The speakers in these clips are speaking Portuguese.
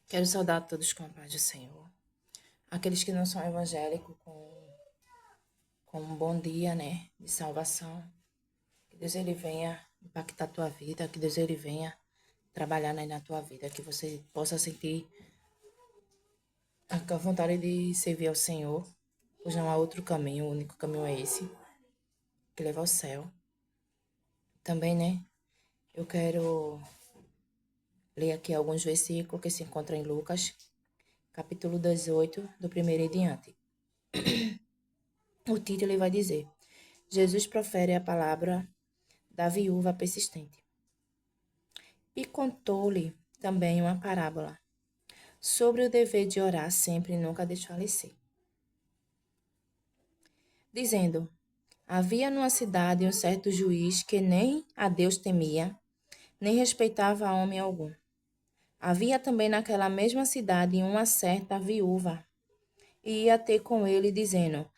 Quero saudar todos com a paz do Senhor. Aqueles que não são evangélicos, com um bom dia, né? De salvação. Que Deus ele venha impactar a tua vida, que Deus ele venha trabalhar aí na tua vida, que você possa sentir a vontade de servir ao Senhor, pois não há outro caminho, o único caminho é esse, que leva ao céu. Também, né? Eu quero ler aqui alguns versículos que se encontram em Lucas, capítulo 18, do primeiro em diante. O título ele vai dizer: Jesus profere a palavra da viúva persistente. E contou-lhe também uma parábola sobre o dever de orar sempre e nunca desfalecer, dizendo: havia numa cidade um certo juiz que nem a Deus temia, nem respeitava a homem algum. Havia também naquela mesma cidade uma certa viúva, e ia ter com ele, dizendo: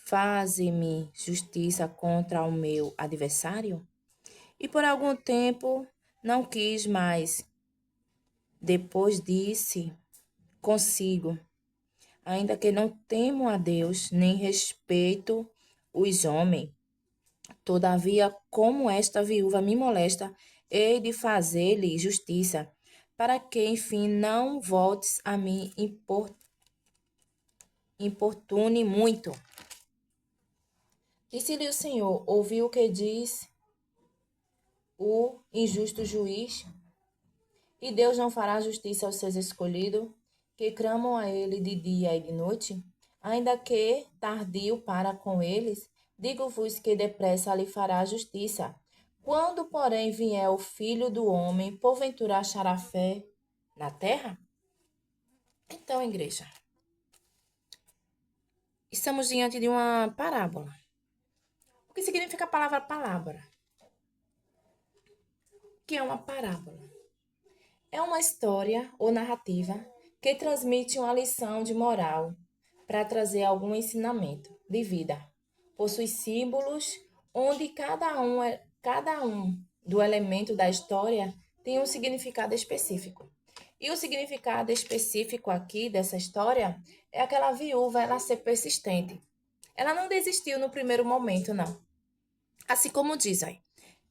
faze-me justiça contra o meu adversário. E por algum tempo não quis mais. Depois disse consigo: ainda que não temo a Deus, nem respeito os homens, todavia, como esta viúva me molesta, hei de fazer-lhe justiça, para que, enfim, não voltes a me importune muito. Disse-lhe o Senhor: ouviu o que diz o injusto juiz? E Deus não fará justiça aos seus escolhidos, que clamam a ele de dia e de noite? Ainda que tardio para com eles, digo-vos que depressa lhe fará justiça. Quando, porém, vier o Filho do Homem, porventura achará fé na terra? Então, igreja, estamos diante de uma parábola. O que significa a palavra palavra? O que é uma parábola? É uma história ou narrativa que transmite uma lição de moral para trazer algum ensinamento de vida. Possui símbolos onde cada um do elemento da história tem um significado específico. E o significado específico aqui dessa história é aquela viúva ela ser persistente. Ela não desistiu no primeiro momento, não. Assim como diz aí.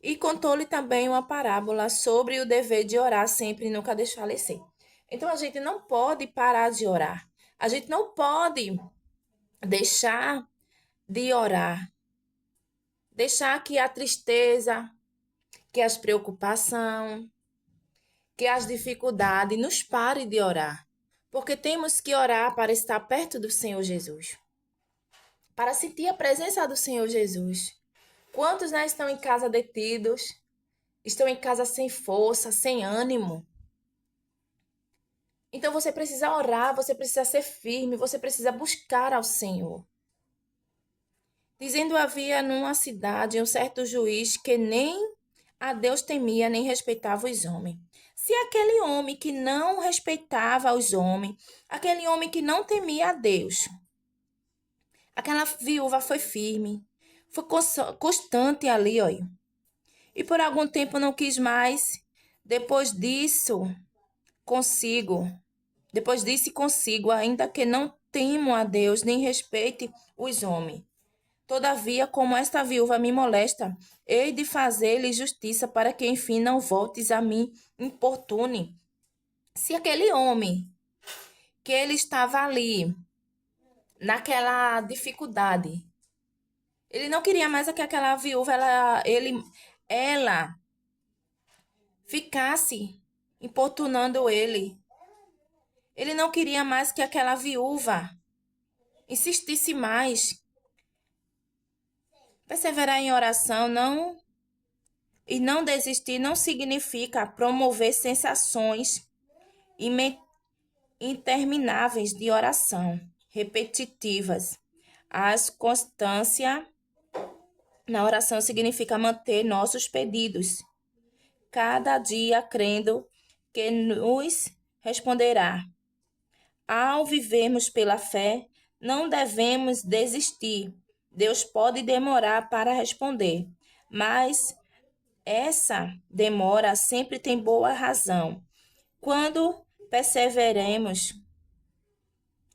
E contou-lhe também uma parábola sobre o dever de orar sempre e nunca desfalecer. Então a gente não pode parar de orar. A gente não pode deixar de orar. Deixar que a tristeza, que as preocupações, que as dificuldades nos pare de orar. Porque temos que orar para estar perto do Senhor Jesus. Para sentir a presença do Senhor Jesus. Quantos estão em casa detidos? Estão em casa sem força, sem ânimo. Então você precisa orar, você precisa ser firme, você precisa buscar ao Senhor. Dizendo havia numa cidade um certo juiz que nem a Deus temia, nem respeitava os homens. Se aquele homem que não respeitava os homens, aquele homem que não temia a Deus, aquela viúva foi firme, foi constante ali, olha. E por algum tempo não quis mais. Depois disso, consigo. Depois disse consigo, ainda que não temo a Deus, nem respeite os homens. Todavia, como esta viúva me molesta, hei de fazer-lhe justiça para que, enfim, não voltes a mim importune. Se aquele homem, que ele estava ali, naquela dificuldade, ele não queria mais que aquela viúva, ela ficasse importunando ele. Ele não queria mais que aquela viúva insistisse mais. Perseverar em oração não desistir não significa promover sensações intermináveis de oração, repetitivas. As constância na oração significa manter nossos pedidos, cada dia crendo que nos responderá. Ao vivermos pela fé, não devemos desistir. Deus pode demorar para responder, mas essa demora sempre tem boa razão. Quando perseveremos,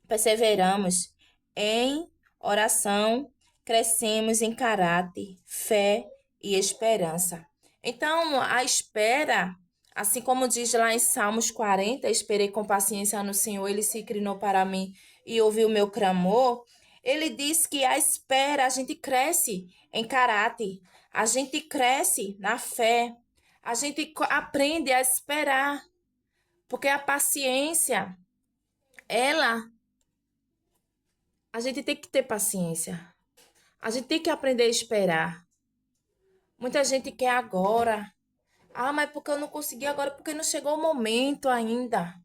perseveramos em oração, crescemos em caráter, fé e esperança. Então, a espera, assim como diz lá em Salmos 40, esperei com paciência no Senhor, ele se inclinou para mim e ouviu o meu clamor. Ele diz que a espera, a gente cresce em caráter, a gente cresce na fé, a gente aprende a esperar, porque a paciência, ela, a gente tem que ter paciência. A gente tem que aprender a esperar. Muita gente quer agora. Ah, mas porque eu não consegui agora? Porque não chegou o momento ainda.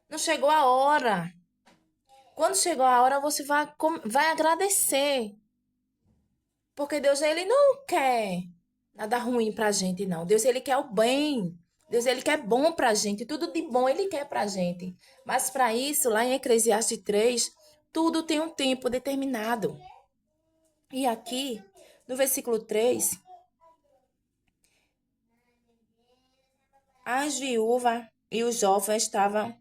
Não chegou a hora. Quando chegou a hora, você vai agradecer. Porque Deus, ele não quer nada ruim pra gente, não. Deus, ele quer o bem. Deus, ele quer bom pra gente. Tudo de bom ele quer pra gente. Mas para isso, lá em Eclesiastes 3, tudo tem um tempo determinado. E aqui, no versículo 3, as viúvas e os órfãos estavam